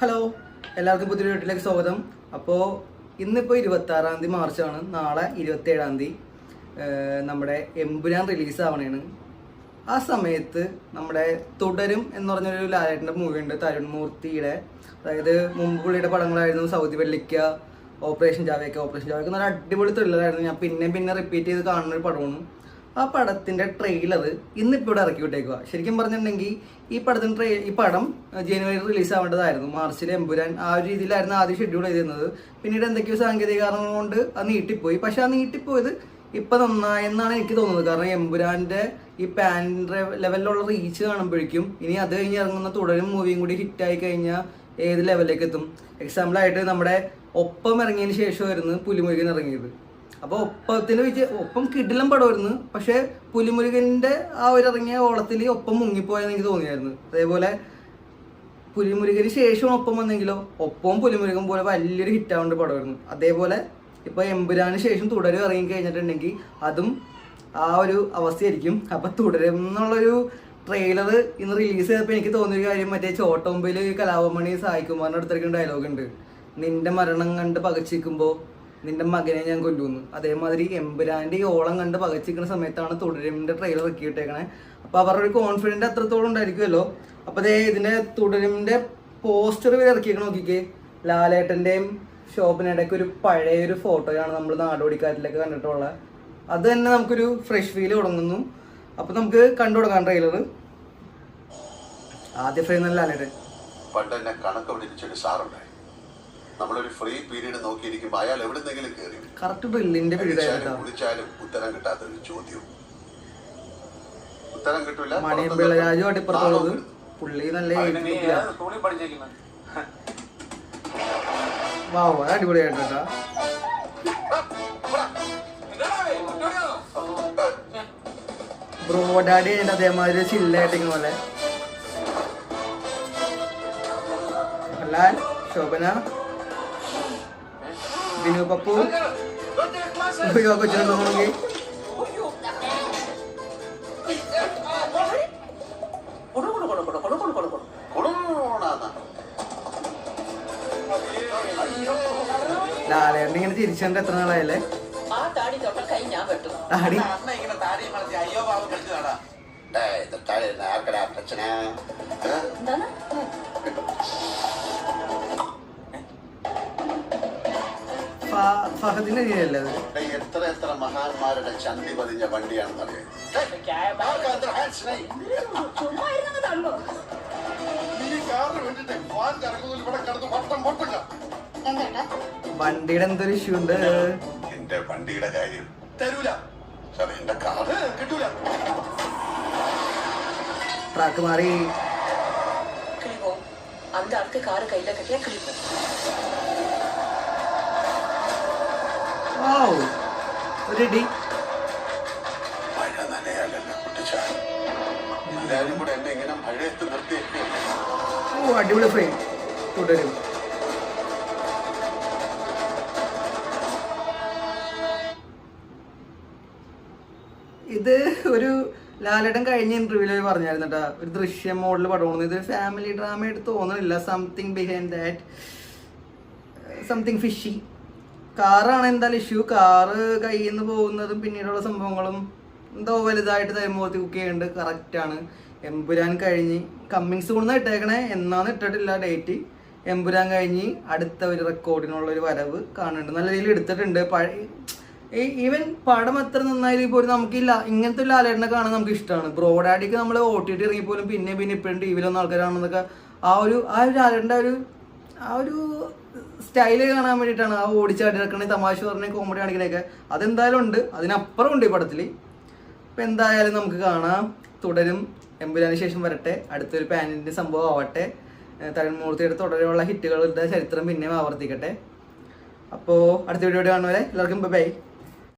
Hello, എല്ലാവർക്കും പുതിയൊരു വീട്ടിലേക്ക് സ്വാഗതം. അപ്പോൾ ഇന്നിപ്പോൾ 26 മാർച്ചാണ്. നാളെ 27 നമ്മുടെ എമ്പുരാൻ റിലീസ് ആവണേണ്. ആ സമയത്ത് നമ്മുടെ തുടരും എന്ന് പറഞ്ഞൊരു ലാലേട്ടൻ്റെ മൂവി ഉണ്ട്, തരുൺ മൂർത്തിയുടെ. അതായത് മുമ്പ് പുള്ളിയുടെ പടങ്ങളായിരുന്നു സൗദി വെള്ളിക്ക, ഓപ്പറേഷൻ ജാവേക്ക നല്ല അടിപൊളി ത്രില്ലറായിരുന്നു. ഞാൻ പിന്നെ റിപ്പീറ്റ് ചെയ്ത് കാണുന്ന ഒരു പടമാണ്. ആ പടത്തിൻ്റെ ട്രെയിലർ ഇന്നിപ്പോൾ ഇവിടെ ഇറക്കി വിട്ടേക്കുക. ശരിക്കും പറഞ്ഞിട്ടുണ്ടെങ്കിൽ ഈ പടം ജനുവരി റിലീസ് ആവേണ്ടതായിരുന്നു. മാർച്ചിൽ എമ്പുരാൻ ആ ഒരു രീതിയിലായിരുന്നു ആദ്യം ഷെഡ്യൂൾ ചെയ്തിരുന്നത്. പിന്നീട് എന്തൊക്കെയോ സാങ്കേതിക കാരണങ്ങൾ കൊണ്ട് അത് നീട്ടിപ്പോയി. പക്ഷെ ആ നീട്ടിപ്പോയത് ഇപ്പം നന്നായെന്നാണ് എനിക്ക് തോന്നുന്നത്. കാരണം എമ്പുരാൻ്റെ ഈ പാൻ ലെവലിലുള്ള റീച്ച് കാണുമ്പോഴേക്കും ഇനി അത് കഴിഞ്ഞ് ഇറങ്ങുന്ന തുടരും മൂവിയും കൂടി ഹിറ്റായി കഴിഞ്ഞാൽ ഏത് ലെവലിലേക്ക് എത്തും. എക്സാമ്പിളായിട്ട് നമ്മുടെ ഒപ്പം ഇറങ്ങിയതിന് ശേഷമായിരുന്നു പുലിമുരുകൻ ഇറങ്ങിയത്. അപ്പോൾ ഒപ്പം കിടിലം പടമായിരുന്നു. പക്ഷെ പുലിമുരുകൻ്റെ ആ ഒരു ഇറങ്ങിയ ഓളത്തിൽ ഒപ്പം മുങ്ങിപ്പോയെന്ന് എനിക്ക് തോന്നിയായിരുന്നു. അതേപോലെ പുലിമുരുകന് ശേഷം ഒപ്പം വന്നെങ്കിലോ ഒപ്പവും പുലിമുരുകൻ പോലെ വലിയൊരു ഹിറ്റാവേണ്ട പടമായിരുന്നു. അതേപോലെ ഇപ്പോൾ എമ്പുരാന് ശേഷം തുടരും ഇറങ്ങി കഴിഞ്ഞിട്ടുണ്ടെങ്കിൽ അതും ആ ഒരു അവസ്ഥയായിരിക്കും. അപ്പം തുടരും എന്നുള്ളൊരു ട്രെയിലർ ഇന്ന് റിലീസ് ചെയ്തപ്പോൾ എനിക്ക് തോന്നിയൊരു കാര്യം, മറ്റേ ചോട്ടോമ്പയിൽ കലാഭമണി സായികുമാറിൻ്റെ അടുത്തിരിക്കുന്ന ഡയലോഗ് ഉണ്ട്, നിന്റെ മരണം കണ്ട് പകച്ചിരിക്കുമ്പോൾ നിന്റെ മകനെ ഞാൻ കൊല്ലുന്നു. അതേമാതിരി എമ്പുരാൻ്റെ ഈ ഓളം കണ്ട് പകച്ചിരിക്കുന്ന സമയത്താണ് തുടരുമിൻ്റെ ട്രെയിലർ ഇറക്കി വിട്ടേക്കണേ. അപ്പോൾ അവരുടെ ഒരു കോൺഫിഡൻറ്റ് അത്രത്തോളം ഉണ്ടായിരിക്കുമല്ലോ. അപ്പോൾ അതേ ഇതിൻ്റെ തുടരുമിൻ്റെ പോസ്റ്റർ വരെ ഇറക്കിയേക്കണ നോക്കിക്കേ. ലാലേട്ടൻ്റെയും ശോഭനയുടെയൊക്കെ ഒരു പഴയൊരു ഫോട്ടോയാണ് നമ്മൾ നാടോടിക്കാറ്റിലൊക്കെ കണ്ടിട്ടുള്ളത്. അത് തന്നെ നമുക്കൊരു ഫ്രഷ് ഫീൽ തുടങ്ങുന്നു. അപ്പോൾ നമുക്ക് കണ്ടു തുടങ്ങാം ട്രെയിലർ. ആദ്യ ഫ്രെയിം നല്ല ലാലേട്ടൻ. പണ്ട് എന്നെ കണക്ക് പിടിച്ചൊരു സാറുണ്ടായി. നമ്മളൊരു ഫ്രീ പീരീഡ് നോക്കിയിരിക്കുമ്പോൾ അയാൾ എവിടെന്നെങ്കിലും കയറി കറക്റ്റ് ഡ്രില്ലിന്റെ വിളിച്ചാലും ഉത്തരം കിട്ടാത്തൊരു ചോദ്യം. ഉത്തരം കിട്ടൂല. മണിയമ്പിളരാജു അടിപ്പുറത്തുള്ളത് പുള്ളി നല്ല വാവ് അടിപൊളിയായിട്ടാ. ബ്രോഡാഡി അതിന്റെ അതേമാതിരി ചില്ലായിട്ടിങ്ങനെ പോലെ. ശോഭന, ബിനു പപ്പു, കൊച്ചിനെ നോക്കി ലാലേട്ടൻ ഇങ്ങനെ തിരിച്ചുകൊണ്ട് എത്ര നാളായല്ലേ. ഫഹദിന്റെ രീതിയല്ലേ അത്. എത്ര മഹാന്മാരുടെ ചന്തി പതിഞ്ഞ വണ്ടിയാണെന്നറിയാം. വണ്ടിയുടെ എന്തൊരു ഇഷ്യൂ ഉണ്ട്. എന്റെ വണ്ടിയുടെ കാര്യം തരൂല സാർ, എന്റെ കാറ് കിട്ടൂല. ട്രാക്ക് മാറി. அந்த ஆளுக்கு காரு கையில கட்டியா கிளிப்போம். ഒരടി മഴ നനയാലല്ല കുട്ടിച്ചാ. എല്ലാരും കൂടെ എന്നെ ഇങ്ങനെ മഴയത്ത് നിർത്തിയൊക്കെ. അടിപൊളി ഫ്രെയിം. തുടരും. ഇത് ഒരു ലാലേട്ടൻ കഴിഞ്ഞ ഇന്റർവ്യൂവിൽ പറഞ്ഞായിരുന്നു കേട്ടോ, ഒരു ദൃശ്യം മോഡൽ പടമാണ്. ഇത് ഫാമിലി ഡ്രാമ ആയിട്ട് തോന്നുന്നില്ല. Something behind that, something fishy. കാറാണ് എന്തായാലും ഇഷ്യൂ. കാറ് കയ്യിൽ നിന്ന് പോകുന്നതും പിന്നീടുള്ള സംഭവങ്ങളും എന്തോ വലുതായിട്ട് തരുമ്പോഴത്തെ കുക്ക് ചെയ്യുന്നുണ്ട്. കറക്റ്റാണ്. എമ്പുരാൻ കഴിഞ്ഞ് കമ്മിങ്സ് കൊണ്ടുവന്ന് ഇട്ടേക്കണേ, എന്നാന്ന് ഇട്ടിട്ടില്ല ഡേറ്റ്. എമ്പുരാൻ കഴിഞ്ഞ് അടുത്ത ഒരു റെക്കോർഡിനുള്ളൊരു വരവ് കാണുന്നുണ്ട്. നല്ല രീതിയിൽ എടുത്തിട്ടുണ്ട്. ഈവൻ പടം എത്ര നന്നായാലും പോലും നമുക്ക് ഇങ്ങനത്തെ ഒരു ലാലേട്ടനെ കാണാൻ നമുക്ക് ഇഷ്ടമാണ്. ബ്രോഡാഡിക്ക് നമ്മൾ OTT ഇറങ്ങിപ്പോലും പിന്നെ ഇപ്പോഴും ടി വിയിലൊന്നും ആൾക്കാരാണെന്നൊക്കെ ആ ഒരു ലാലേട്ടൻ്റെ ആ ഒരു സ്റ്റൈല് കാണാൻ വേണ്ടിയിട്ടാണ്. ആ ഓടിച്ചാടി ഇറക്കണേ, തമാശ പറഞ്ഞ കോമഡി കാണിക്കണേക്കെ അതെന്തായാലും ഉണ്ട്. അതിനപ്പുറം ഉണ്ട് ഈ പടത്തിൽ. ഇപ്പം എന്തായാലും നമുക്ക് കാണാം. തുടരും എമ്പുരാന് ശേഷം വരട്ടെ. അടുത്തൊരു പാനിൻ്റെ സംഭവം ആവട്ടെ. തരുൺ മൂർത്തിയുടെ തുടരെയുള്ള ഹിറ്റുകളുടെ ചരിത്രം പിന്നെയും ആവർത്തിക്കട്ടെ. അപ്പോൾ അടുത്ത വീഡിയോ കാണുന്നവരെ എല്ലാവർക്കും ബൈ.